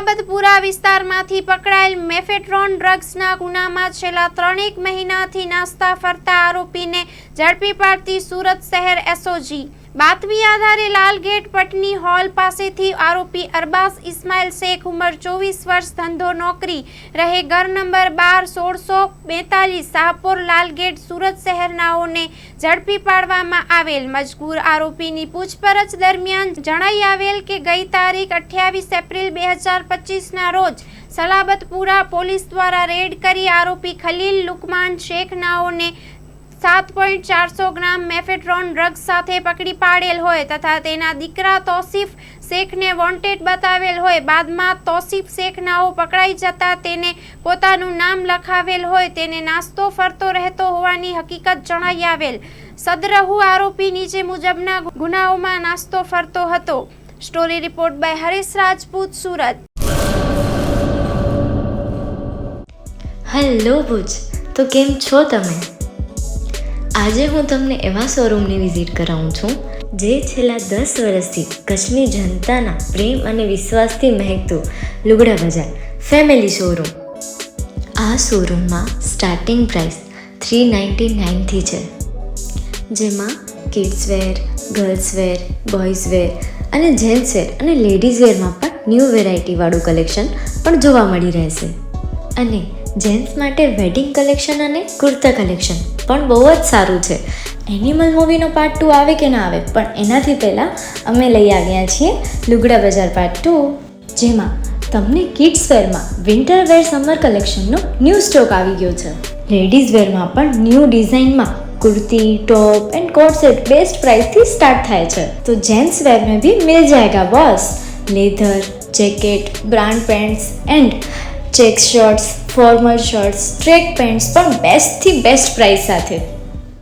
સલાબતપુરા વિસ્તારમાંથી પકડાયેલ મેફેડ્રોન ડ્રગ્સના ગુનામાં છેલ્લા 3 મહિનાથી નાસ્તા ફરતા આરોપીને ઝડપી પાડતી સુરત શહેર એસઓજી। બાતમી આધારે લાલગેટ પટની હોલ પાસેથી આરોપી અરબાઝ ઇસ્માઇલ શેખ ઉંમર 24 વર્ષ ધંધો નોકરી રહે ઘર નંબર 12 1642 શાહપુર લાલગેટ સુરત શહેરનાઓને ઝડપી પાડવામાં આવેલ। મજકૂર આરોપીની પૂછપરછ દરમિયાન જણાઈ આવેલ કે ગઈ તારીખ 28 એપ્રિલ 2025ના રોજ સલાબતપુરા પોલીસ દ્વારા રેડ કરી આરોપી ખલીલ લુકમાન શેખ નાઓને 7.400 ગ્રામ મેફેડ્રોન ડ્રગ્સ સાથે પકડી પાડેલ હોય તથા તેના દીકરા તોસીફ શેખને વોન્ટેડ બતાવેલ હોય। બાદમાં તોસીફ શેખ નાઓ પકડાઈ જતા તેને પોતાનું નામ લખાવેલ હોય તેને નાસ્તો ફરતો રહેતો હોવાની હકીકત જણાઈ આવેલ। સદરહુ આરોપી નીચે મુજબના ગુનાઓમાં નાસ્તો ફરતો હતો। Story report by Harish Rajput, Surat. Hello Bhuj, તો કેમ છો તમે? આજે હું તમને એવા શોરૂમની વિઝિટ કરાવું છું જે છેલ્લા 10 વર્ષથી કચ્છની જનતાના પ્રેમ અને વિશ્વાસથી મહેકતું લુગડા બજાર ફેમિલી શોરૂમ। આ શોરૂમમાં સ્ટાર્ટિંગ પ્રાઇસ 399થી છે, જેમાં kids wear, girls wear, boys wear અને જેન્ટ્સ વેર અને લેડીઝ વેરમાં પણ ન્યૂ વેરાયટીવાળું કલેક્શન પણ જોવા મળી રહેશે। અને જેન્ટ્સ માટે વેડિંગ કલેક્શન અને કુર્તા કલેક્શન પણ બહુ જ સારું છે। એનિમલ મૂવીનો પાર્ટ 2 આવે કે ના આવે, પણ એનાથી પહેલાં અમે લઈ આવ્યા છીએ લુગડા બજાર પાર્ટ 2, જેમાં તમને કિડ્સ વેરમાં વિન્ટર વેર સમર કલેક્શનનો ન્યૂ સ્ટોક આવી ગયો છે। લેડીઝ વેરમાં પણ ન્યૂ ડિઝાઇનમાં kurti, top and coat set best price थी स्टार्ट थाय छे। तो जेंट्स वेर में भी मिल जाएगा boss. Leather, jacket, brand pants and check shirts, formal shirts, track pants पर बेस्ट थी बेस्ट प्राइस साथे।